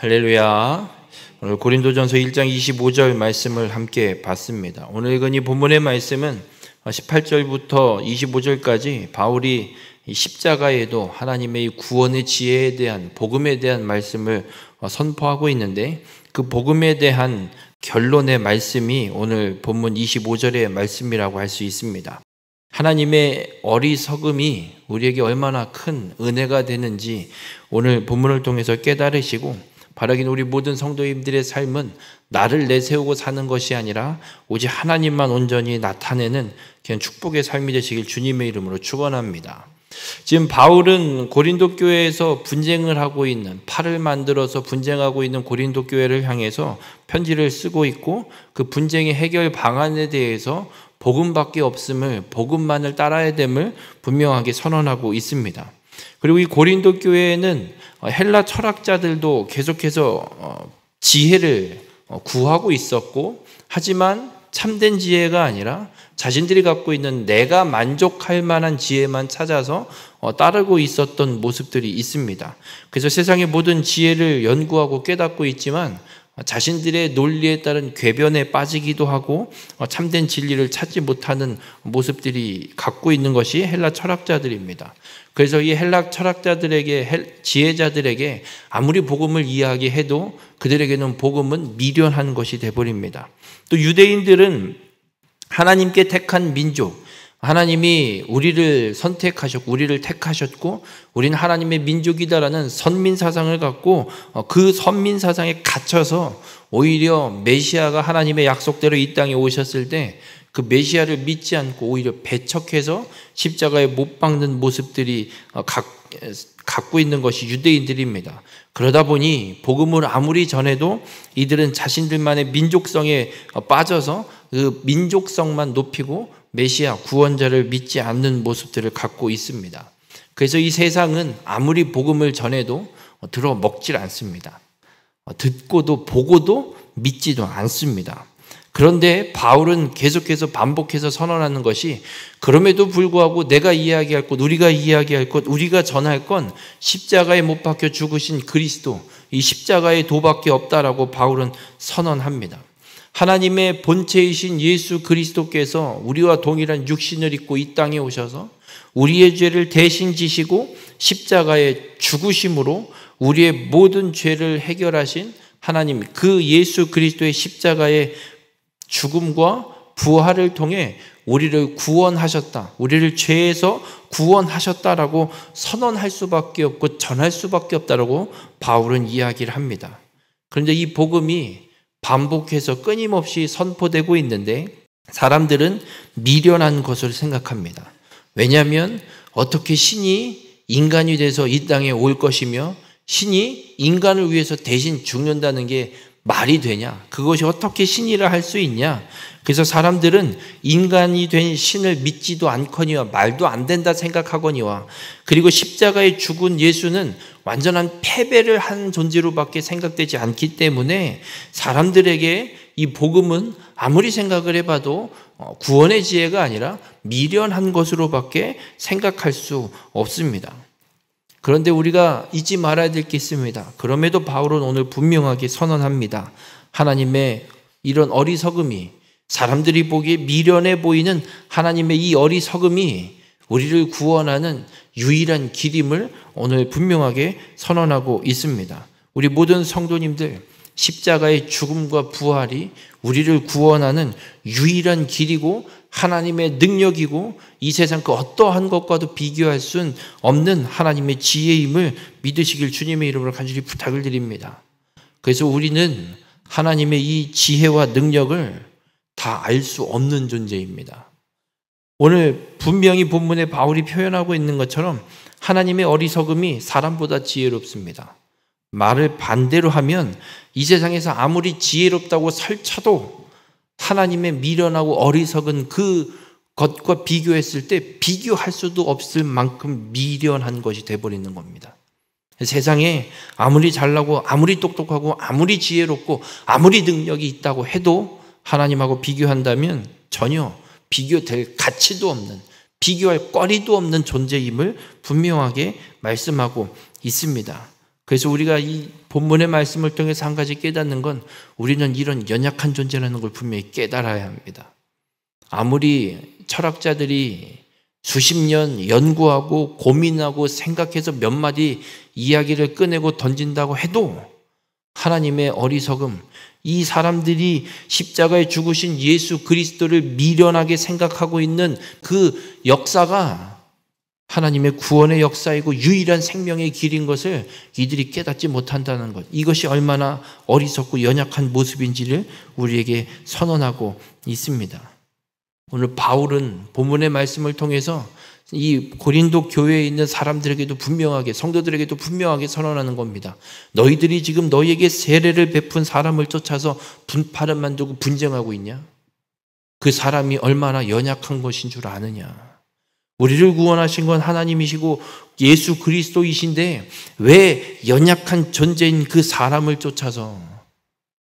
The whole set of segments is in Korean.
할렐루야. 오늘 고린도전서 1장 25절 말씀을 함께 봤습니다. 오늘 읽은 이 본문의 말씀은 18절부터 25절까지 바울이 십자가에도 하나님의 구원의 지혜에 대한 복음에 대한 말씀을 선포하고 있는데, 그 복음에 대한 결론의 말씀이 오늘 본문 25절의 말씀이라고 할 수 있습니다. 하나님의 어리석음이 우리에게 얼마나 큰 은혜가 되는지 오늘 본문을 통해서 깨달으시고, 바라긴 우리 모든 성도님들의 삶은 나를 내세우고 사는 것이 아니라 오직 하나님만 온전히 나타내는 그냥 축복의 삶이 되시길 주님의 이름으로 축원합니다. 지금 바울은 고린도 교회에서 분쟁을 하고 있는, 팔을 만들어서 분쟁하고 있는 고린도 교회를 향해서 편지를 쓰고 있고, 그 분쟁의 해결 방안에 대해서 복음밖에 없음을, 복음만을 따라야 됨을 분명하게 선언하고 있습니다. 그리고 이 고린도 교회에는 헬라 철학자들도 계속해서 지혜를 구하고 있었고, 하지만 참된 지혜가 아니라 자신들이 갖고 있는 내가 만족할 만한 지혜만 찾아서 따르고 있었던 모습들이 있습니다. 그래서 세상의 모든 지혜를 연구하고 깨닫고 있지만 자신들의 논리에 따른 궤변에 빠지기도 하고 참된 진리를 찾지 못하는 모습들이 갖고 있는 것이 헬라 철학자들입니다. 그래서 이 헬라 철학자들에게, 지혜자들에게 아무리 복음을 이야기해도 그들에게는 복음은 미련한 것이 되어버립니다. 또 유대인들은 하나님께 택한 민족, 하나님이 우리를 선택하셨고 우리를 택하셨고 우리는 하나님의 민족이다라는 선민사상을 갖고 그 선민사상에 갇혀서 오히려 메시아가 하나님의 약속대로 이 땅에 오셨을 때 그 메시아를 믿지 않고 오히려 배척해서 십자가에 못 박는 모습들이 갖고 있는 것이 유대인들입니다. 그러다 보니 복음을 아무리 전해도 이들은 자신들만의 민족성에 빠져서 그 민족성만 높이고 메시아 구원자를 믿지 않는 모습들을 갖고 있습니다. 그래서 이 세상은 아무리 복음을 전해도 들어 먹질 않습니다. 듣고도 보고도 믿지도 않습니다. 그런데 바울은 계속해서 반복해서 선언하는 것이, 그럼에도 불구하고 내가 이야기할 것, 우리가 이야기할 것, 우리가 전할 건 십자가에 못 박혀 죽으신 그리스도, 이 십자가의 도밖에 없다라고 바울은 선언합니다. 하나님의 본체이신 예수 그리스도께서 우리와 동일한 육신을 입고 이 땅에 오셔서 우리의 죄를 대신 지시고 십자가에 죽으심으로 우리의 모든 죄를 해결하신 하나님, 그 예수 그리스도의 십자가의 죽음과 부활을 통해 우리를 구원하셨다, 우리를 죄에서 구원하셨다라고 선언할 수밖에 없고 전할 수밖에 없다라고 바울은 이야기를 합니다. 그런데 이 복음이 반복해서 끊임없이 선포되고 있는데 사람들은 미련한 것을 생각합니다. 왜냐하면 어떻게 신이 인간이 돼서 이 땅에 올 것이며 신이 인간을 위해서 대신 죽는다는 게 말이 되냐? 그것이 어떻게 신이라 할 수 있냐? 그래서 사람들은 인간이 된 신을 믿지도 않거니와 말도 안 된다 생각하거니와, 그리고 십자가에 죽은 예수는 완전한 패배를 한 존재로밖에 생각되지 않기 때문에 사람들에게 이 복음은 아무리 생각을 해봐도 구원의 지혜가 아니라 미련한 것으로밖에 생각할 수 없습니다. 그런데 우리가 잊지 말아야 될 게 있습니다. 그럼에도 바울은 오늘 분명하게 선언합니다. 하나님의 이런 어리석음이, 사람들이 보기에 미련해 보이는 하나님의 이 어리석음이 우리를 구원하는 유일한 길임을 오늘 분명하게 선언하고 있습니다. 우리 모든 성도님들, 십자가의 죽음과 부활이 우리를 구원하는 유일한 길이고 하나님의 능력이고 이 세상 그 어떠한 것과도 비교할 수는 없는 하나님의 지혜임을 믿으시길 주님의 이름으로 간절히 부탁을 드립니다. 그래서 우리는 하나님의 이 지혜와 능력을 다 알 수 없는 존재입니다. 오늘 분명히 본문에 바울이 표현하고 있는 것처럼 하나님의 어리석음이 사람보다 지혜롭습니다. 말을 반대로 하면 이 세상에서 아무리 지혜롭다고 설쳐도 하나님의 미련하고 어리석은 그 것과 비교했을 때 비교할 수도 없을 만큼 미련한 것이 되어버리는 겁니다. 세상에 아무리 잘나고 아무리 똑똑하고 아무리 지혜롭고 아무리 능력이 있다고 해도 하나님하고 비교한다면 전혀 비교될 가치도 없는, 비교할 거리도 없는 존재임을 분명하게 말씀하고 있습니다. 그래서 우리가 이 본문의 말씀을 통해서 한 가지 깨닫는 건 우리는 이런 연약한 존재라는 걸 분명히 깨달아야 합니다. 아무리 철학자들이 수십 년 연구하고 고민하고 생각해서 몇 마디 이야기를 꺼내고 던진다고 해도 하나님의 어리석음, 이 사람들이 십자가에 죽으신 예수 그리스도를 미련하게 생각하고 있는 그 역사가 하나님의 구원의 역사이고 유일한 생명의 길인 것을 이들이 깨닫지 못한다는 것, 이것이 얼마나 어리석고 연약한 모습인지를 우리에게 선언하고 있습니다. 오늘 바울은 본문의 말씀을 통해서 이 고린도 교회에 있는 사람들에게도 분명하게, 성도들에게도 분명하게 선언하는 겁니다. 너희들이 지금 너희에게 세례를 베푼 사람을 쫓아서 분파를 만들고 분쟁하고 있냐? 그 사람이 얼마나 연약한 것인 줄 아느냐? 우리를 구원하신 건 하나님이시고 예수 그리스도이신데 왜 연약한 존재인 그 사람을 쫓아서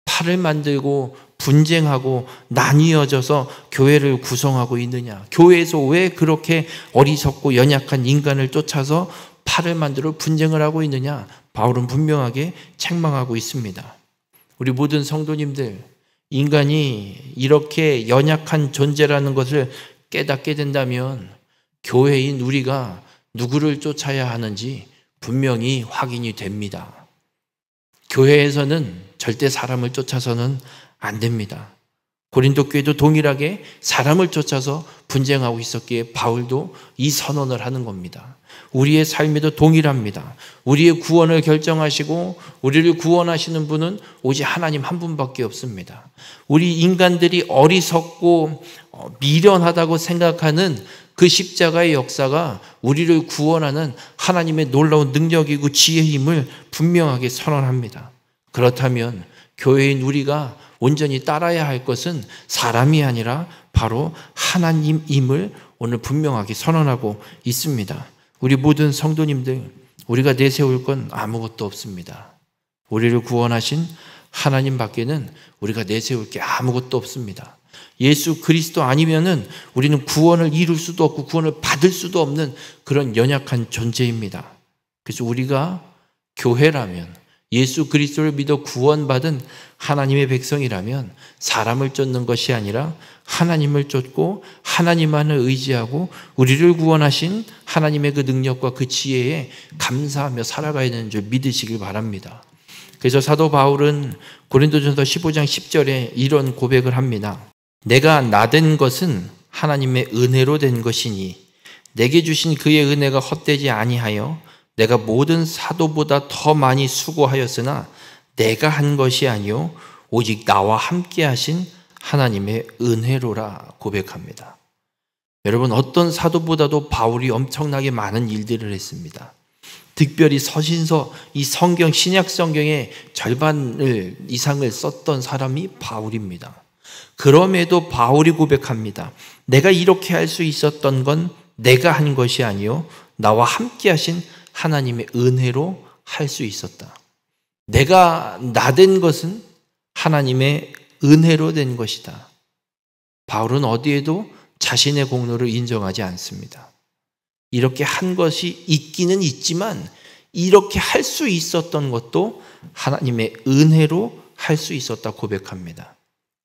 팔을 만들고 분쟁하고 나뉘어져서 교회를 구성하고 있느냐? 교회에서 왜 그렇게 어리석고 연약한 인간을 쫓아서 팔을 만들어 분쟁을 하고 있느냐? 바울은 분명하게 책망하고 있습니다. 우리 모든 성도님들, 인간이 이렇게 연약한 존재라는 것을 깨닫게 된다면 교회인 우리가 누구를 쫓아야 하는지 분명히 확인이 됩니다. 교회에서는 절대 사람을 쫓아서는 안 됩니다. 고린도 교회도 동일하게 사람을 쫓아서 분쟁하고 있었기에 바울도 이 선언을 하는 겁니다. 우리의 삶에도 동일합니다. 우리의 구원을 결정하시고 우리를 구원하시는 분은 오직 하나님 한 분밖에 없습니다. 우리 인간들이 어리석고 미련하다고 생각하는 그 십자가의 역사가 우리를 구원하는 하나님의 놀라운 능력이고 지혜임을 분명하게 선언합니다. 그렇다면 교회인 우리가 온전히 따라야 할 것은 사람이 아니라 바로 하나님임을 오늘 분명하게 선언하고 있습니다. 우리 모든 성도님들, 우리가 내세울 건 아무것도 없습니다. 우리를 구원하신 하나님 밖에는 우리가 내세울 게 아무것도 없습니다. 예수 그리스도 아니면은 우리는 구원을 이룰 수도 없고 구원을 받을 수도 없는 그런 연약한 존재입니다. 그래서 우리가 교회라면, 예수 그리스도를 믿어 구원받은 하나님의 백성이라면 사람을 쫓는 것이 아니라 하나님을 쫓고 하나님만을 의지하고 우리를 구원하신 하나님의 그 능력과 그 지혜에 감사하며 살아가야 되는 줄 믿으시길 바랍니다. 그래서 사도 바울은 고린도전서 15장 10절에 이런 고백을 합니다. 내가 나된 것은 하나님의 은혜로 된 것이니 내게 주신 그의 은혜가 헛되지 아니하여 내가 모든 사도보다 더 많이 수고하였으나 내가 한 것이 아니요 오직 나와 함께 하신 하나님의 은혜로라 고백합니다. 여러분, 어떤 사도보다도 바울이 엄청나게 많은 일들을 했습니다. 특별히 서신서, 이 성경, 신약 성경의 절반을 이상을 썼던 사람이 바울입니다. 그럼에도 바울이 고백합니다. 내가 이렇게 할 수 있었던 건 내가 한 것이 아니요 나와 함께 하신 하나님의 은혜로 할 수 있었다. 내가 나된 것은 하나님의 은혜로 된 것이다. 바울은 어디에도 자신의 공로를 인정하지 않습니다. 이렇게 한 것이 있기는 있지만 이렇게 할 수 있었던 것도 하나님의 은혜로 할 수 있었다 고백합니다.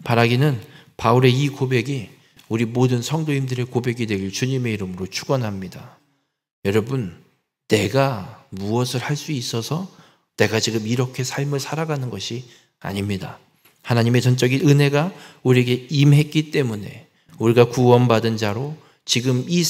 바라기는 바울의 이 고백이 우리 모든 성도님들의 고백이 되길 주님의 이름으로 축원합니다. 여러분, 내가 무엇을 할 수 있어서 내가 지금 이렇게 삶을 살아가는 것이 아닙니다. 하나님의 전적인 은혜가 우리에게 임했기 때문에 우리가 구원받은 자로 지금 이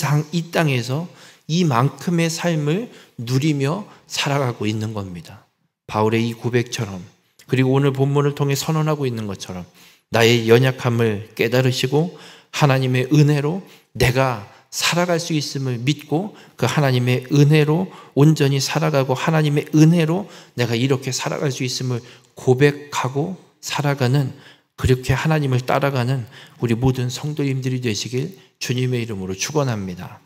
땅에서 이만큼의 삶을 누리며 살아가고 있는 겁니다. 바울의 이 고백처럼, 그리고 오늘 본문을 통해 선언하고 있는 것처럼 나의 연약함을 깨달으시고 하나님의 은혜로 내가 살아갈 수 있음을 믿고 그 하나님의 은혜로 온전히 살아가고 하나님의 은혜로 내가 이렇게 살아갈 수 있음을 고백하고 살아가는, 그렇게 하나님을 따라가는 우리 모든 성도님들이 되시길 주님의 이름으로 축원합니다.